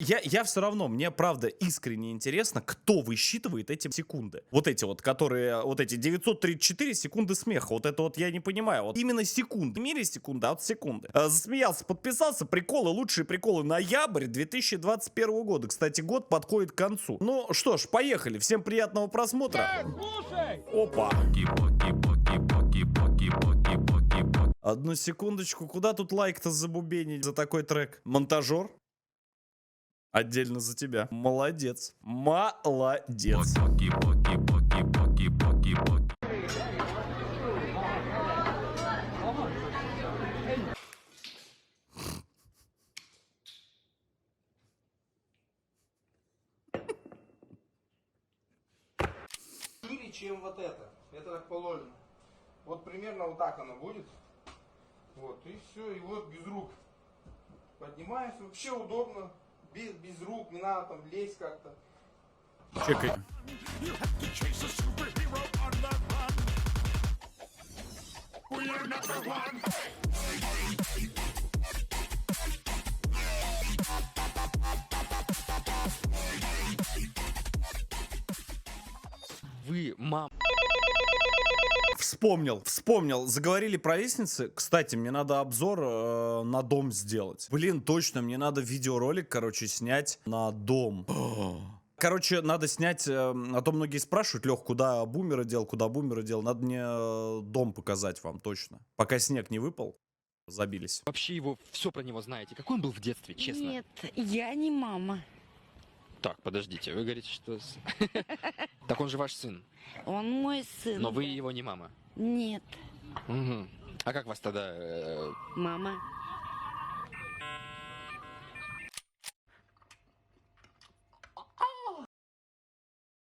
Я все равно, мне правда искренне интересно, кто высчитывает эти секунды. Вот эти вот, которые, вот эти 934 секунды смеха. Вот это вот я не понимаю. Вот именно секунды. Не миллисекунды, а вот секунды. Засмеялся, подписался. Приколы, лучшие приколы. Ноябрь 2021 года. Кстати, год подходит к концу. Ну что ж, поехали. Всем приятного просмотра. Слушай! Опа. Одну секундочку. Куда тут лайк-то забубенить за такой трек? Монтажер? Отдельно за тебя. Молодец. Молодец. Шире, чем вот это. Это как положено. Вот примерно вот так оно будет. Вот, и все, и вот без рук. Поднимаешься, вообще удобно. Без рук, не надо там лезть как-то. Чекай. Вы, мам. Вспомнил. Заговорили про лестницы. Кстати, мне надо обзор на дом сделать. Блин, точно, мне надо видеоролик, короче, снять на дом. Короче, надо снять, а то многие спрашивают, Лех, куда бумера дел. Надо мне дом показать вам, точно. Пока снег не выпал, забились. Вообще его все про него знаете. Какой он был в детстве, честно? Нет, я не мама. Так, подождите, вы говорите, что... Так он же ваш сын. Он мой сын. Но вы его не мама. Нет, Мгм. А как вас тогда... мама.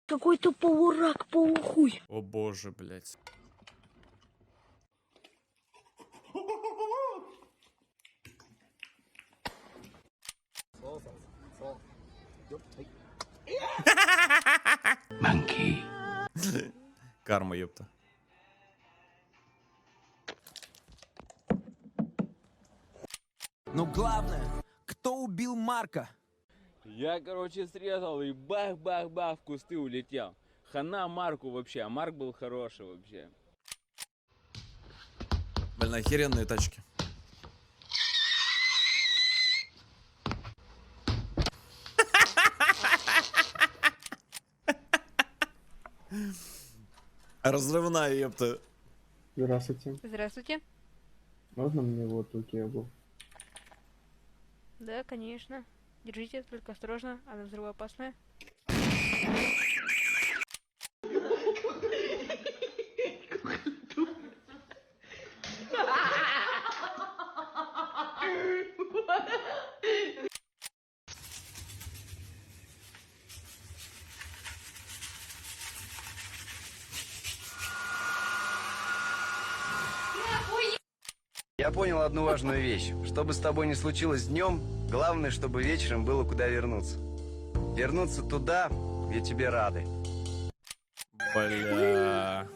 Какой-то полурак, полухуй. О боже, блядь. Карма, ёпта. Но главное, кто убил Марка? Я, короче, срезал и бах-бах-бах в кусты улетел. Хана Марку вообще, а Марк был хороший вообще. Блин, охеренные тачки. Разрывная, ёпта. Здравствуйте. Здравствуйте. Можно мне вот у Киеву? Да, конечно. Держите, только осторожно, она взрывоопасная. Я понял одну важную вещь. Что бы с тобой ни случилось днем, главное, чтобы вечером было куда вернуться. Вернуться туда, где тебе рады. Бля.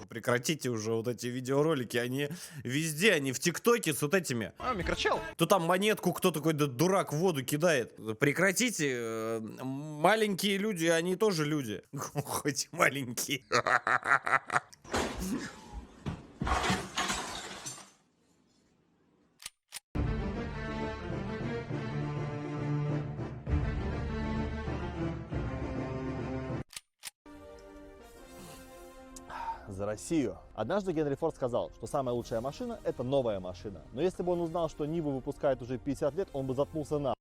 Прекратите уже вот эти видеоролики, они везде, они в ТикТоке с вот этими. А, микрочел. То там монетку кто такой да дурак в воду кидает. Прекратите, маленькие люди, они тоже люди. Хоть маленькие. За Россию. Однажды Генри Форд сказал, что самая лучшая машина – это новая машина. Но если бы он узнал, что Ниву выпускают уже 50 лет, он бы заткнулся на.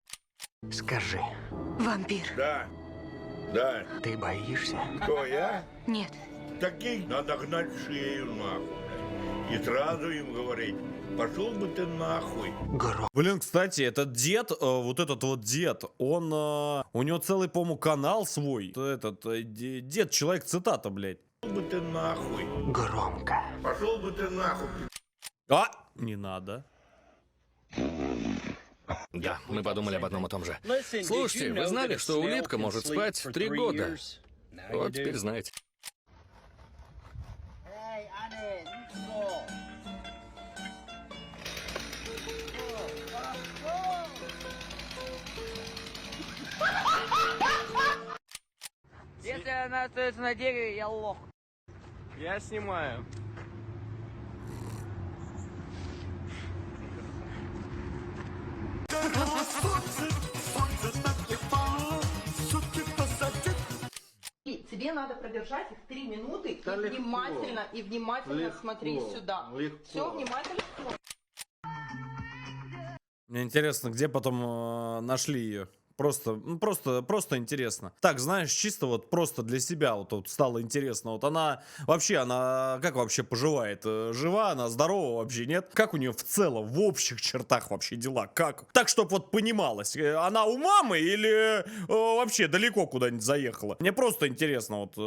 Скажи. Вампир. Да, Ты боишься? кто я? Нет. Таких надо гнать в шею нахуй. И сразу им говорить, пошел бы ты нахуй. Блин, кстати, этот дед, вот этот вот дед, он, у него целый, по-моему, канал свой. Этот, дед, человек цитата, блядь. Пошел бы ты нахуй. Громко. Пошел бы ты нахуй. А, не надо. Да, мы подумали об одном и том же. Слушайте, вы знали, что улитка может спать 3 года? Вот теперь знаете. Если она остается на дереве, я лох. Я снимаю. Тебе надо продержать их 3 минуты Да и легко. внимательно Легко. смотри сюда. Легко. Все, внимательно. Мне интересно, где потом нашли ее. Просто интересно. Так, знаешь, чисто вот просто для себя вот стало интересно. Вот она как вообще поживает? Жива она, здорова вообще, нет? Как у нее в целом, в общих чертах вообще дела? Как? Так, чтобы вот понималось, она у мамы или вообще далеко куда-нибудь заехала? Мне просто интересно, вот,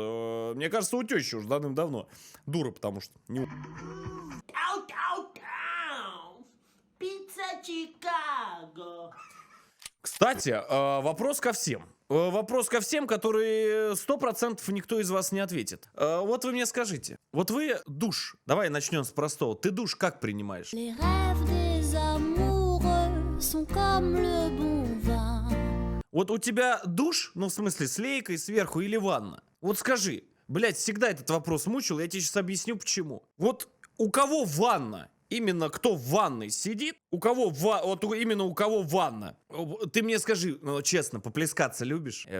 мне кажется, у тещи уже давным-давно. Дура, потому что... Не... Пицца Чикаго. Кстати, вопрос ко всем. Вопрос ко всем, которые 100% никто из вас не ответит. Вот вы мне скажите. Вот вы душ. Давай начнем с простого. Ты душ как принимаешь? Вот у тебя душ, ну в смысле с лейкой сверху или ванна? Вот скажи. Блять, всегда этот вопрос мучил, я тебе сейчас объясню почему. Вот у кого ванна? Именно кто в ванной сидит, у кого именно у кого ванна. Ты мне скажи, ну, честно, поплескаться любишь? У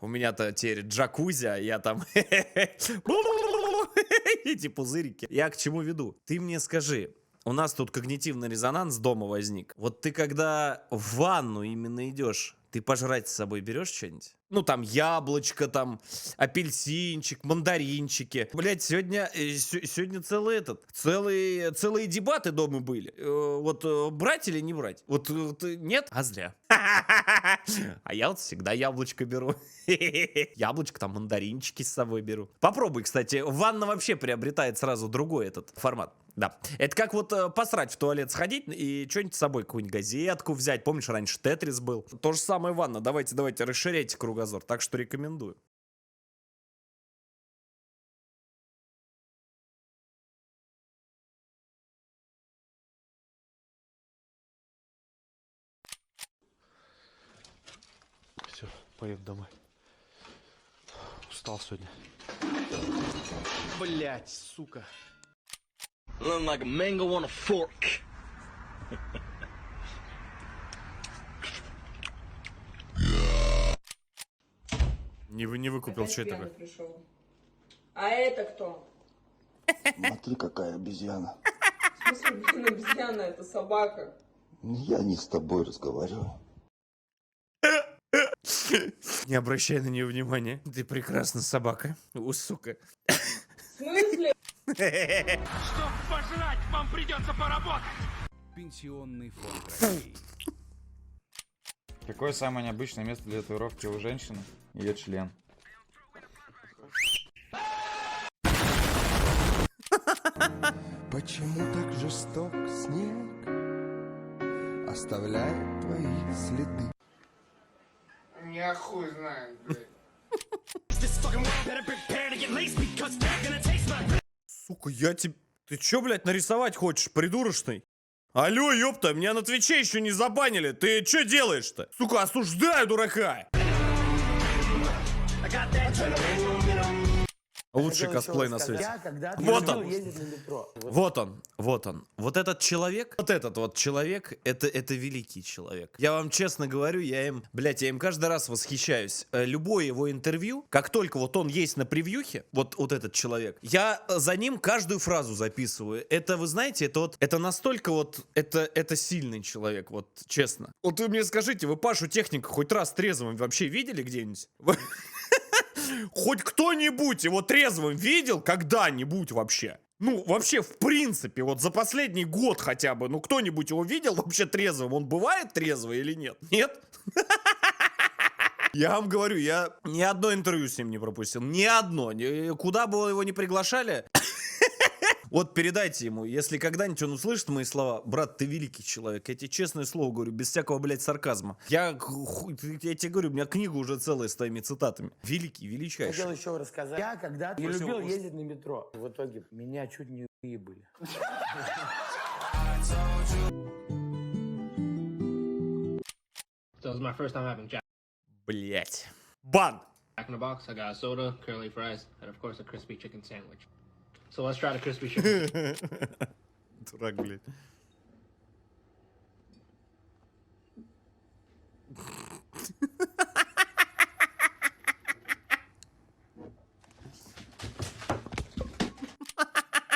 меня-то теперь джакузи, а я там эти пузырики. Я к чему веду? Ты мне скажи, у нас тут когнитивный резонанс дома возник. Вот ты когда в ванну именно идешь, ты пожрать с собой берешь что-нибудь? Ну, там, яблочко, там, апельсинчик, мандаринчики. Блять, сегодня целые дебаты дома были. Вот брать или не брать? Вот нет? А зря. А я вот всегда яблочко беру. Яблочко, там, мандаринчики с собой беру. Попробуй, кстати. Ванна вообще приобретает сразу другой этот формат. Да. Это как вот посрать в туалет сходить и что-нибудь с собой, какую-нибудь газетку взять. Помнишь, раньше Тетрис был? То же самое ванна. Давайте, расширяйте кругозор. Так что рекомендую. Все, поеду домой. Устал сегодня. Блять, сука. Looking like a mango on a fork. Не выкупил, что это. А это кто? Смотри, какая обезьяна. В смысле, обезьяна, это собака. Я не с тобой разговариваю. Не обращай на нее внимания. Ты прекрасна, собака. У, сука. В смысле? Чтоб пожрать, вам придется поработать. Пенсионный фонд России. Какое самое необычное место для татуировки у женщины? Ее член. Почему так жесток снег оставляет твои следы? Я хуй знаю, блядь. Сука, Ты чё, блядь, нарисовать хочешь, придурочный? Алло, ёпта, меня на Твиче еще не забанили. Ты чё делаешь-то? Сука, осуждаю дурака. Лучший косплей на свете. Вот он. Вот он. Вот этот человек, это великий человек. Я вам честно говорю, я им каждый раз восхищаюсь. Любое его интервью, как только вот он есть на превьюхе, вот этот человек, я за ним каждую фразу записываю. Это, вы знаете, это настолько это сильный человек, вот честно. Вот вы мне скажите, вы Пашу Техника хоть раз трезвым вообще видели где-нибудь? Хоть кто-нибудь его трезвым видел когда-нибудь вообще? Ну, вообще, в принципе, вот за последний год хотя бы, ну, кто-нибудь его видел вообще трезвым? Он бывает трезвый или нет? Нет? Я вам говорю, я ни одно интервью с ним не пропустил. Ни одно. Куда бы его ни приглашали, Вот передайте ему, если когда-нибудь он услышит мои слова, брат, ты великий человек, я тебе честное слово говорю, без всякого, блядь, сарказма. Я тебе говорю, у меня книга уже целая с твоими цитатами. Великий, величайший. Хотел еще рассказать. Я когда-то не любил ездить на метро. В итоге меня чуть не были. So it was my first time having Jack Блять. Бан! in a box. I got a soda, curly fries, and of course a crispy chicken sandwich. So let's try the crispy chicken. Дурак, блядь.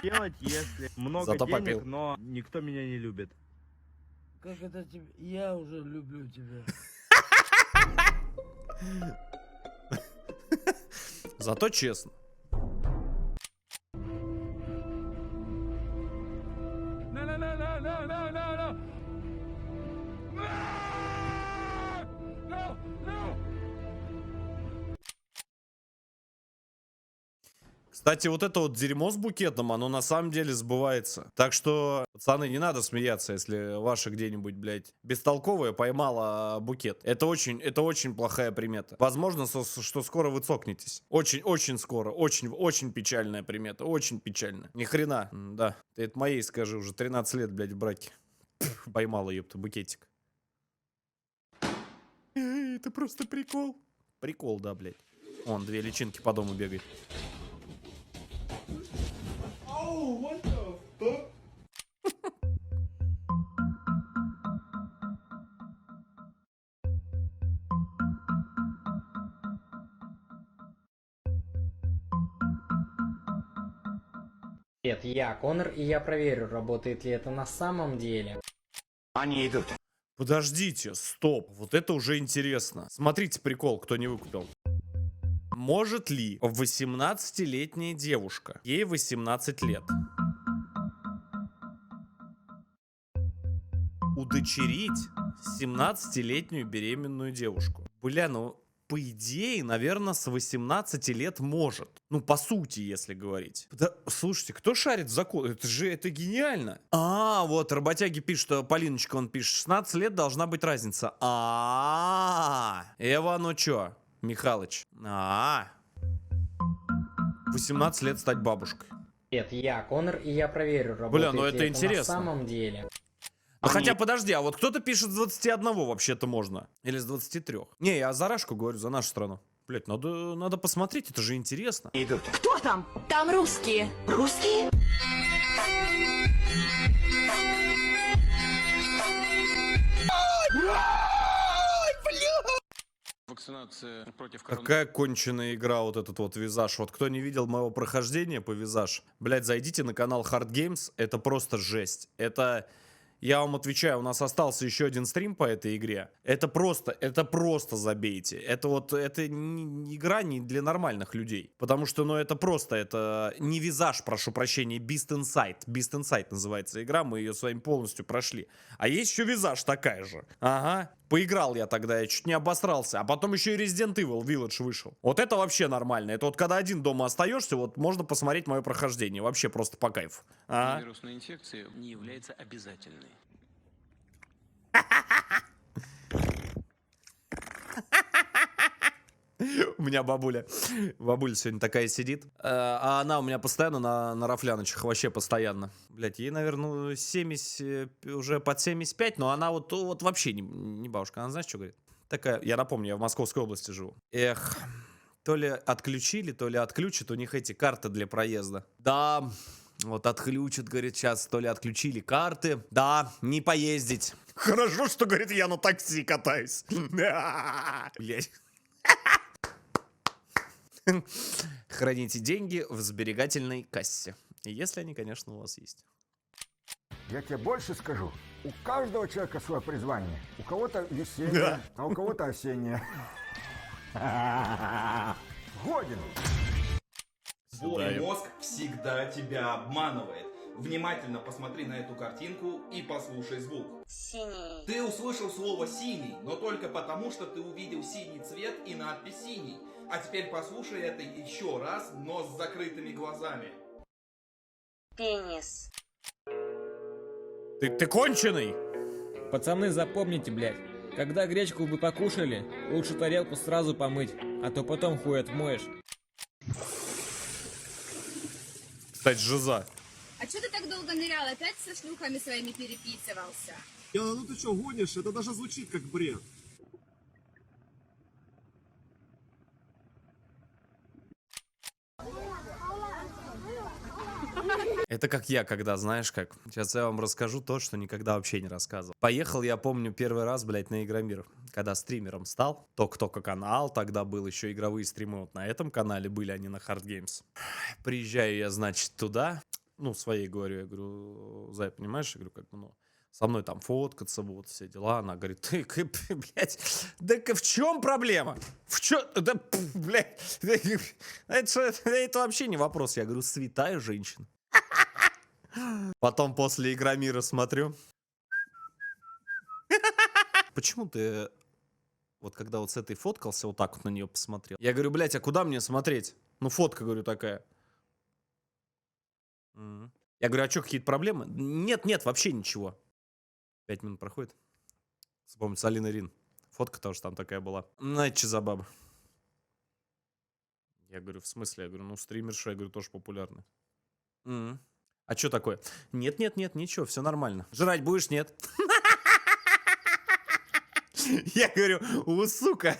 Делать, если много Зато денег, попил. но никто меня не любит. Как это тебе? Я уже люблю тебя. Зато честно. Кстати, вот это вот дерьмо с букетом, оно на самом деле сбывается. Так что, пацаны, не надо смеяться, если ваша где-нибудь, блядь, бестолковая поймала букет. Это очень плохая примета. Возможно, что скоро вы цокнетесь. Очень скоро. Очень печальная примета. Очень печальная. Ни хрена. Да. Ты это моей скажи, уже 13 лет, блядь, в браке. Поймала, ёпта, букетик. Это просто прикол. Прикол, да, блядь. Вон, 2 личинки по дому бегает. What the fuck? Привет, я Конор, и я проверю, работает ли это на самом деле. Они идут. Подождите, стоп. Вот это уже интересно. Смотрите прикол, кто не выкупил. Может ли 18-летняя девушка, ей 18 лет, удочерить 17-летнюю беременную девушку? Бля, ну, по идее, наверное, с 18 лет может. Ну, по сути, если говорить. Да, слушайте, кто шарит в закон? Это гениально. А, вот, работяги пишут, что Полиночка, он пишет, 16 лет должна быть разница. Эва, ну чё? Михалыч. 18 лет стать бабушкой. Привет, я Конор, и я проверю, работает Бля, ну ли это интересно. на самом деле. Ну хотя подожди, а вот кто-то пишет с 21 вообще-то можно. Или с 23. Не, я за Рашку говорю, за нашу страну. Блять, надо посмотреть, это же интересно. Идут. Кто там? Там русские. Русские? Вакцинация против Какая конченая игра вот этот вот Визаж. Вот кто не видел моего прохождения по Визаж, блять, зайдите на канал Hard Games, это просто жесть. Это, я вам отвечаю, у нас остался еще один стрим по этой игре. Это просто забейте. Это не игра не для нормальных людей. Потому что, ну, это не Визаж, прошу прощения, Beast Inside. Beast Inside называется игра, мы ее с вами полностью прошли. А есть еще Визаж такая же. Ага. Поиграл я тогда, я чуть не обосрался. А потом еще и Resident Evil Village вышел. Вот это вообще нормально. Это вот когда один дома остаешься, вот можно посмотреть мое прохождение. Вообще просто по кайфу. Вирусная инфекция не является обязательной. У меня бабуля сегодня такая сидит. А она у меня постоянно на рафляночах, вообще постоянно. Блять, ей, наверное, 70, уже под 75, но она вот вообще не бабушка. Она, знаешь, что говорит? Такая, я напомню, я в Московской области живу. Эх, то ли отключили, то ли отключат у них эти карты для проезда. Да, вот отключат, говорит, сейчас то ли отключили карты. Да, не поездить. Хорошо, что, говорит, я на такси катаюсь. Блять. Храните деньги в сберегательной кассе. Если они, конечно, у вас есть. Я тебе больше скажу. У каждого человека свое призвание. У кого-то весеннее, а у кого-то осеннее. Годен. Твой мозг всегда тебя обманывает. Внимательно посмотри на эту картинку и послушай звук. Синий. Ты услышал слово «синий», но только потому, что ты увидел синий цвет и надпись «синий». А теперь послушай это еще раз, но с закрытыми глазами. пенис. Ты конченый? Пацаны, запомните, блядь. Когда гречку вы покушали, лучше тарелку сразу помыть, а то потом хуй отмоешь. Кстати, жиза. А что ты так долго нырял? Опять со шлюхами своими переписывался? Ну ты что, гонишь? Это даже звучит как бред. Это как я, когда, знаешь как, сейчас я вам расскажу то, что никогда вообще не рассказывал. Поехал, я помню, первый раз, блядь, на Игромир, когда стримером стал. Только канал, тогда был еще игровые стримы вот на этом канале, были они на Hard Games. Приезжаю я, значит, туда, ну, своей говорю, я говорю, Зай, понимаешь, я говорю, как бы, ну, со мной там фоткаться будут, все дела. Она говорит, ты, блядь, да в чем проблема? В чем? Да, блядь, это вообще не вопрос. Я говорю, святая женщина. Потом после Игромира смотрю. Почему ты, вот когда вот с этой фоткался, вот так вот на нее посмотрел? Я говорю, блядь, а куда мне смотреть? Ну, фотка, говорю, такая. Я говорю, а что, какие-то проблемы? Нет, вообще ничего. 5 минут проходит. Вспомнится Алина Рин. Фотка тоже там такая была. Знаете, что за баба? Я говорю, в смысле? Я говорю, ну, стримерша, я говорю, тоже популярный. А что такое? Нет, ничего, все нормально. Жрать будешь? Нет. Я говорю, сука.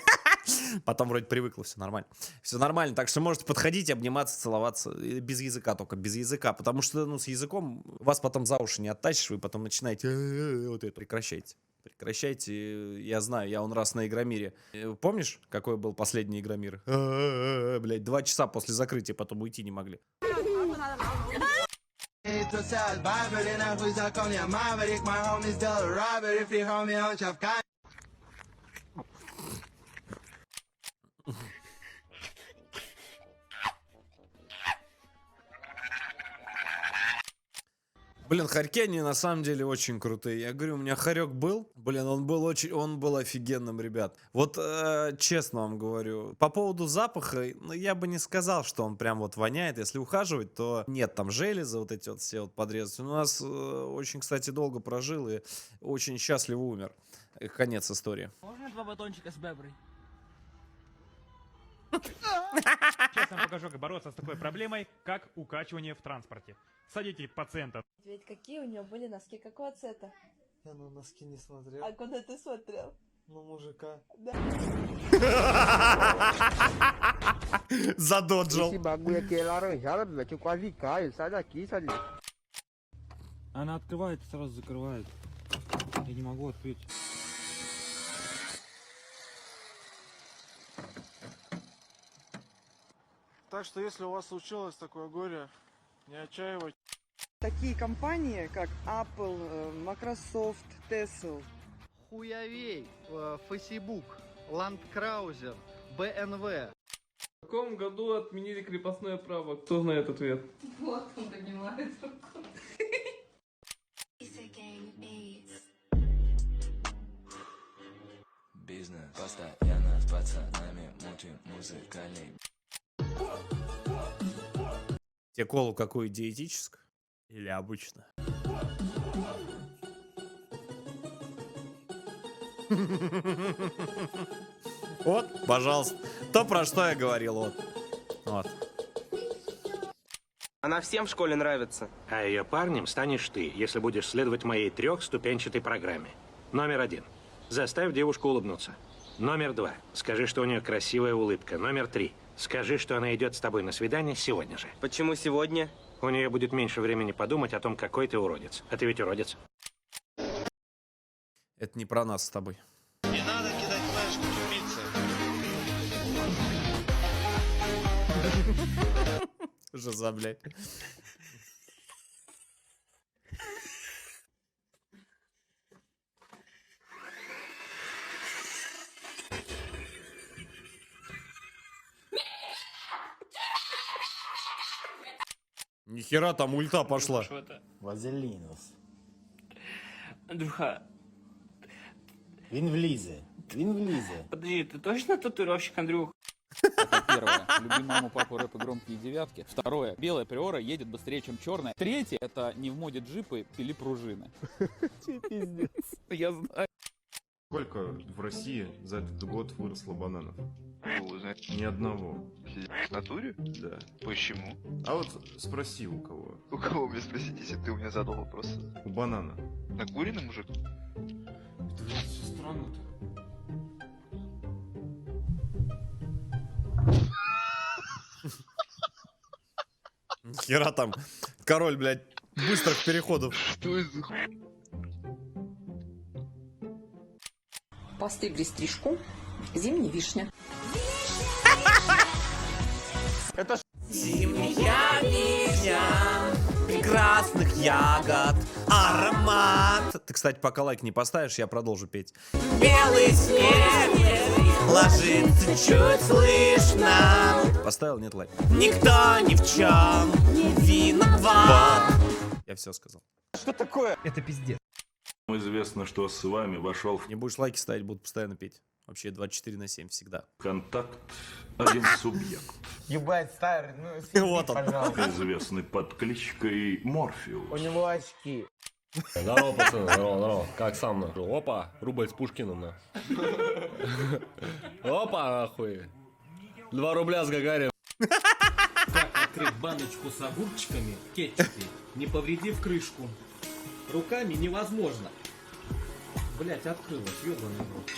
Потом вроде привыкла, все нормально. Все нормально, так что можете подходить, обниматься, целоваться. Без языка только, без языка. Потому что, ну, с языком вас потом за уши не оттащишь, вы потом начинаете вот это. Прекращайте, я знаю, я он раз на Игромире. Помнишь, какой был последний Игромир? Блядь, 2 часа после закрытия, потом уйти не могли. Блин, хорьки они на самом деле очень крутые. Я говорю, у меня хорек был. Блин, он был офигенным, ребят. Вот честно вам говорю, по поводу запаха, ну, я бы не сказал, что он прям вот воняет. Если ухаживать, то нет, там железы вот эти вот все вот подрезать. У нас очень, кстати, долго прожил и очень счастливо умер. Конец истории. Можно 2 батончика с беброй? Сейчас я вам покажу, как бороться с такой проблемой, как укачивание в транспорте. Садите пациента. Ведь какие у него были носки? Какого цвета? Я на носки не смотрел. А куда ты смотрел? Ну, мужика. Да. Задоджил. Она открывает, сразу закрывает. Я не могу открыть. Так что если у вас случилось такое горе, не отчаивайтесь. Такие компании, как Apple, Microsoft, Tesla. Huawei, Facebook, Land Cruiser, BMW. В каком году отменили крепостное право? Кто знает ответ? Вот он поднимает руку. Бизнес постоянно с пацанами мутим музыкальный. Тебе колу какую, диетическую? Или обычно? Вот, пожалуйста. То, про что я говорил, вот. Она всем в школе нравится. А ее парнем станешь ты, если будешь следовать моей 3-ступенчатой программе. Номер 1. Заставь девушку улыбнуться. Номер 2. Скажи, что у нее красивая улыбка. Номер 3. Скажи, что она идет с тобой на свидание сегодня же. Почему сегодня? У нее будет меньше времени подумать о том, какой ты уродец. А ты ведь уродец. Это не про нас с тобой. Не надо кидать флешку в пиццу. Жиза, блядь. Нихера там ульта пошла. Вазелінус. Андрюха. Він влізе. Подожди, ты точно татуировщик, Андрюх? Это первое. Люби маму, папу, рэп и громкие девятки. Второе. Белая приора едет быстрее, чем черная. Третье. Это не в моде джипы, пили пружины. Пиздец. Я знаю. Сколько в России за этот год выросло бананов? Ни одного. В натуре? Да. Почему? А вот спроси у кого. У кого мне спросить, если ты у меня задал вопрос? У банана. Накуренный мужик? Это все странно-то. Хера там король, блядь, быстрых переходов. Что это? Постригли стрижку. Зимняя вишня. Это зимняя вишня прекрасных ягод, аромат. Ты, кстати, пока лайк не поставишь, я продолжу петь. Белый снег ложится чуть слышно. Поставил, нет лайк. Никто ни в чем не виноват. Я все сказал. Что такое? Это пиздец. Известно, что с вами вошел в Не будешь лайки ставить, буду постоянно петь. Вообще 24/7 всегда. контакт один субъект, Ебать, старый, ну Вот он. пожалуйста. известный под кличкой Морфеус. У него очки. Здорово, пацаны, здорово. Как сам, на? Опа, рубль с Пушкиным, на. Опа, нахуй. 2 рубля с Гагарином. Как открыть баночку с огурчиками в кетчупе, не повредив крышку? Руками невозможно. Блять, открылась, ёбаный рот.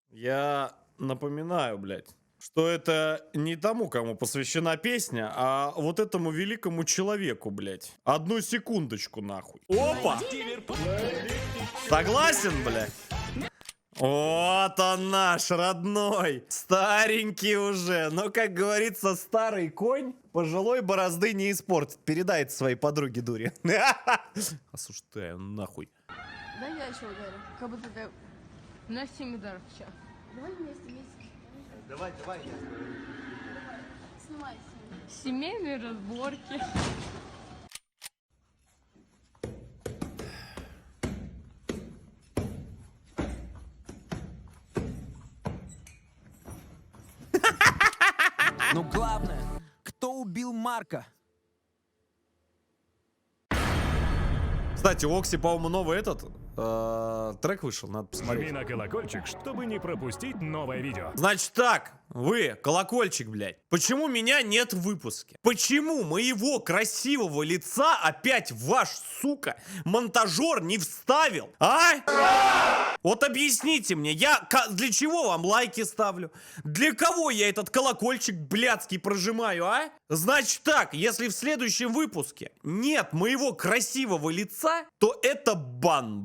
Я напоминаю, блядь, что это не тому, кому посвящена песня, а вот этому великому человеку, блядь. Одну секундочку, нахуй. Опа! Согласен, блядь? Вот он наш родной, старенький уже, но, как говорится, старый конь пожилой борозды не испортит. Передай это своей подруге дуре. Осуждаю, нахуй. Да я еще ударю, как будто ты на 7 ударов сейчас. Давай вместе. Давай. Снимай. Семейные разборки. Но главное, кто убил Марка? Кстати, у Окси, по-моему, новый этот трек вышел, надо посмотреть. Жми на колокольчик, чтобы не пропустить новое видео. Значит так, вы, колокольчик, блядь, почему меня нет в выпуске? Почему моего красивого лица опять ваш, сука, монтажер не вставил, а? Вот объясните мне, я для чего вам лайки ставлю? Для кого я этот колокольчик блядский прожимаю, а? Значит так, если в следующем выпуске нет моего красивого лица, то это бан.